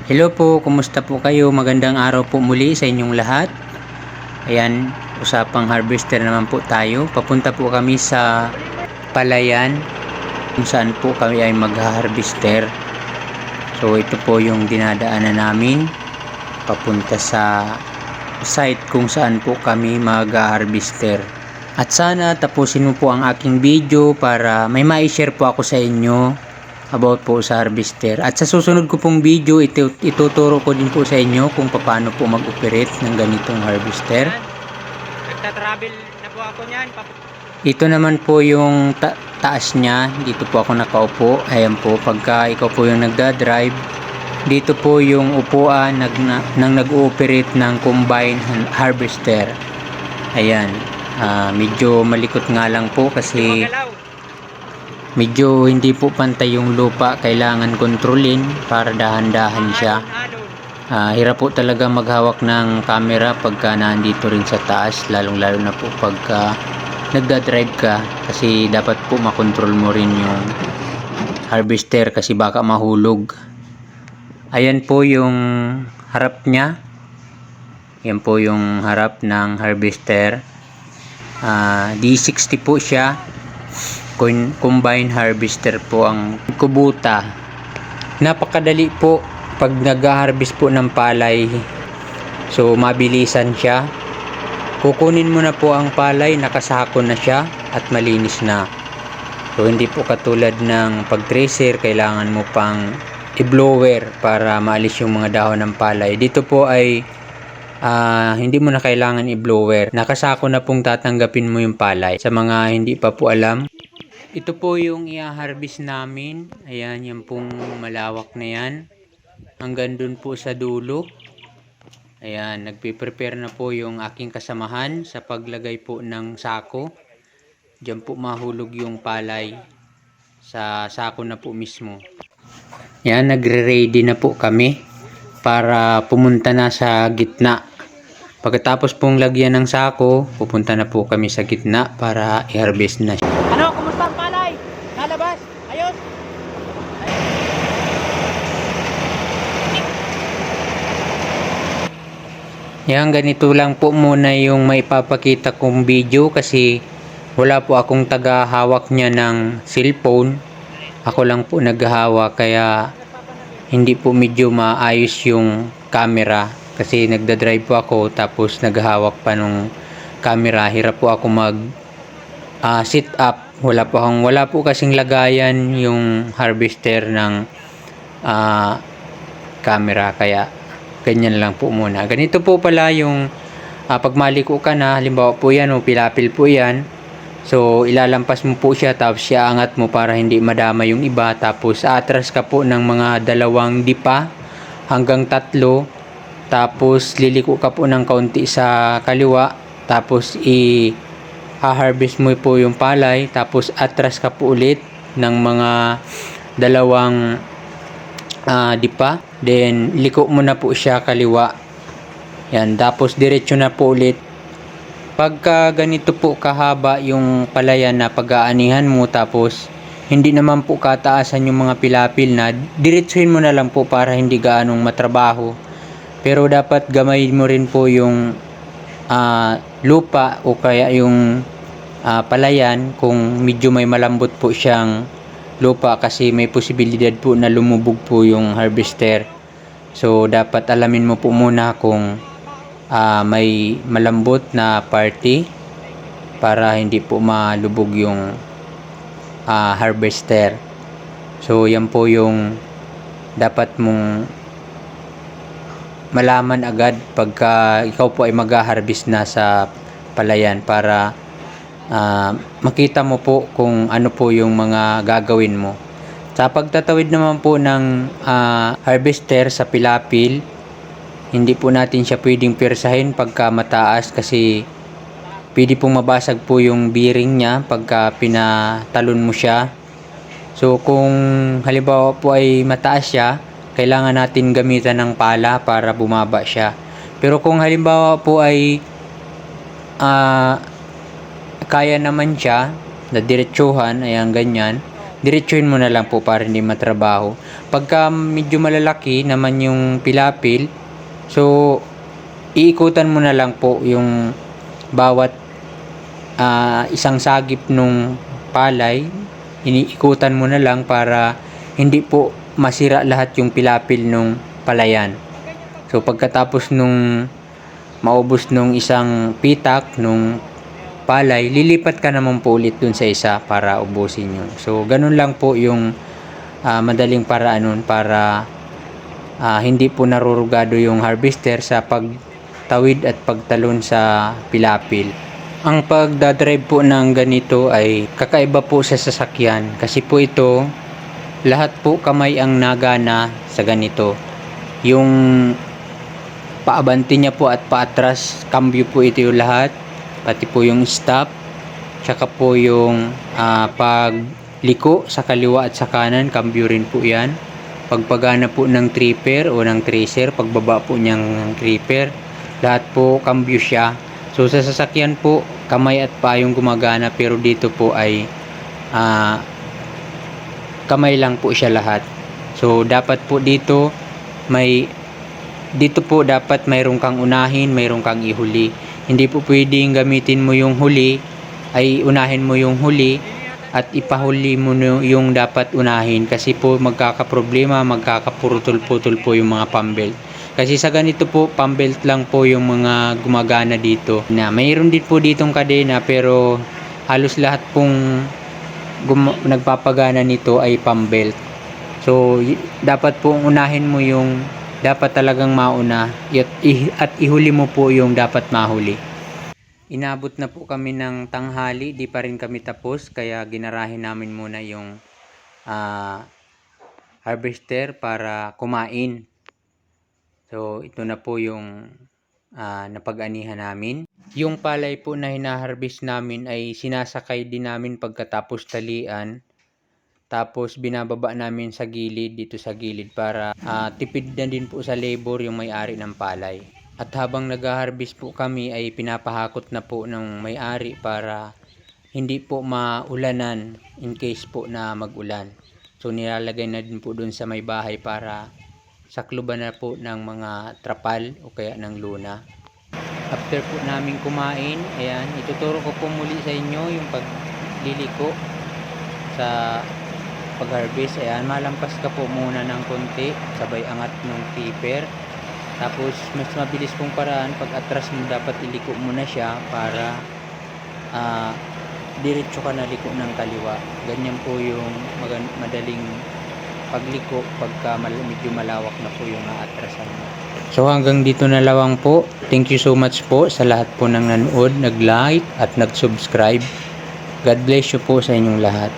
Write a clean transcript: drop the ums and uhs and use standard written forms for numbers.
Hello po, kumusta po kayo? Magandang araw po muli sa inyong lahat. Ayan, usapang harvester naman po tayo. Papunta po kami sa palayan kung saan po kami ay mag-harvester. So ito po yung dinadaanan namin papunta sa site kung saan po kami mag-harvester. At sana tapusin mo po ang aking video para may ma-share po ako sa inyo about po sa harvester. At sa susunod ko pong video, ituturo ko din po sa inyo kung paano po mag-operate ng ganitong harvester. Nagta-travel na po ako niyan. Ito naman po yung taas niya. Dito po ako nakaupo. Ayan po, pagka ikaw po yung nagda-drive, dito po yung upuan ng nag-ooperate ng combine harvester. Ayan. Medyo malikot nga lang po kasi medyo hindi po pantay yung lupa, kailangan kontrolin para dahan-dahan siya. Hirap po talaga maghawak ng camera pagka nandito rin sa taas, lalong-lalo na po pagka nagda-drive ka, kasi dapat po makontrol mo rin yung harvester kasi baka mahulog. Ayan po yung harap niya. Yan po yung harap ng harvester. D60 po siya. Combine harvester po ang Kubota. Napakadali po pag nag-harvest po ng palay. So mabilisan siya. Kukunin mo na po ang palay, nakasako na siya at malinis na. So hindi po katulad ng pag-tracer, kailangan mo pang i-blower para maalis yung mga dahon ng palay. Dito po ay hindi mo na kailangan i-blower. Nakasako na pong tatanggapin mo yung palay. Sa mga hindi pa po alam, ito po yung i-harvest namin. Ayan, yung pong malawak na yan. Hanggang dun po sa dulo. Ayan, nagpe-prepare na po yung aking kasamahan sa paglagay po ng sako. Diyan po mahulog yung palay sa sako na po mismo. Ayan, nagre-ready na po kami para pumunta na sa gitna. Pagkatapos pong lagyan ng sako, pupunta na po kami sa gitna para i-harvest na siya. Ano, kumusta ang palay? Nalabas? Ayos? Yan, ganito lang po muna yung maipapakita kong video kasi wala po akong tagahawak niya ng cellphone. Ako lang po naghahawak, kaya hindi po medyo maayos yung camera kasi nagdadrive po ako tapos naghahawak pa nung camera. Hirap po ako mag sit up. Wala po kasing lagayan yung harvester ng camera, kaya ganyan lang po muna. Ganito po pala yung pag maliko ka na, halimbawa po yan o pilapil po yan, so ilalampas mo po siya tapos angat mo para hindi madama yung iba, tapos atras ka po ng mga 2 dipa hanggang 3, tapos liliko ka po ng kaunti sa kaliwa, tapos i-harvest mo po yung palay, tapos atras ka po ulit ng mga 2 dipa, then liko mo na po siya kaliwa. Yan, tapos diretso na po ulit. Pagka ganito po kahaba yung palayan na pag-aanihan mo, tapos hindi naman po kataasan yung mga pilapil na, diretsuhin mo na lang po para hindi gaanong matrabaho. Pero dapat gamay mo rin po yung lupa o kaya yung palayan kung medyo may malambot po siyang lupa, kasi may posibilidad po na lumubog po yung harvester. So dapat alamin mo po muna kung may malambot na party para hindi po malubog yung harvester. So yan po yung dapat mong malaman agad pagka ikaw po ay mag-harvest na sa palayan, para makita mo po kung ano po yung mga gagawin mo. Sa pagtatawid naman po ng harvester sa pilapil, hindi po natin siya pwedeng persahin pagka mataas kasi pwede pong mabasag po yung bearing niya pagka pinatalon mo siya. So kung halimbawa po ay mataas siya, kailangan natin gamitan ng pala para bumaba siya. Pero kung halimbawa po ay kaya naman siya na diretsuhan, ayan ganyan, diretsuhin mo na lang po para hindi matrabaho. Pagka medyo malalaki naman yung pilapil, so iikutan mo na lang po yung bawat isang sagip nung palay, iniikutan mo na lang para hindi po masira lahat yung pilapil nung palayan. So pagkatapos nung maubos nung isang pitak nung palay, lilipat ka naman po ulit dun sa isa para ubusin yun. So ganun lang po yung madaling paraan nun para hindi po narurugado yung harvester sa pagtawid at pagtalon sa pilapil. Ang pagdadrive po ng ganito ay kakaiba po sa sasakyan kasi po ito lahat po kamay ang nagana sa ganito. Yung paabante niya po at paatras, cambio po ito yung lahat, pati po yung stop, tsaka po yung pagliko sa kaliwa at sa kanan, cambio rin po yan. Pagpagana po ng tripper o ng tracer, pagbaba po niyang tripper, lahat po cambio siya. So sa sasakyan po, kamay at pa yung gumagana, pero dito po ay kamay lang po siya lahat. So dapat po dito po dapat mayroon kang unahin, mayroon kang ihuli. Hindi po pwedeng gamitin mo yung huli, ay unahin mo yung huli at ipahuli mo yung dapat unahin kasi po magkakaproblema, magkakapurutol-putol po yung mga pambelt. Kasi sa ganito po, pambelt lang po yung mga gumagana dito. Na mayroon din po ditong kadena pero halos lahat pong nagpapagana nito ay pambelt. So dapat po unahin mo yung dapat talagang mauna at ihuli mo po yung dapat mahuli. Inabot na po kami ng tanghali, di pa rin kami tapos kaya ginarahin namin muna yung harvester para kumain. So ito na po yung napag-anihan namin. Yung palay po na hinaharvest namin ay sinasakay din namin pagkatapos talian. Tapos binababa namin sa gilid, dito sa gilid para tipid na din po sa labor yung may-ari ng palay. At habang nag-harvest po kami ay pinapahakot na po ng may-ari para hindi po maulanan in case po na mag-ulan. So nilalagay na din po dun sa may bahay para sakluban na po ng mga trapal o kaya ng luna. After po namin kumain, ayan, ituturo ko po muli sa inyo yung pagliliko sa pag-harvest. Ayan, malampas ka po muna ng konti, sabay angat ng tipper. Tapos mas mabilis pong paraan, pag atras mo dapat iliko mo na siya para diretso ka na liko ng kaliwa. Ganyan po yung madaling pagliko pagka medyo malawak na po yung naatrasan mo. So hanggang dito na lawang po. Thank you so much po sa lahat po ng nanood, nag-like at nag-subscribe. God bless you po sa inyong lahat.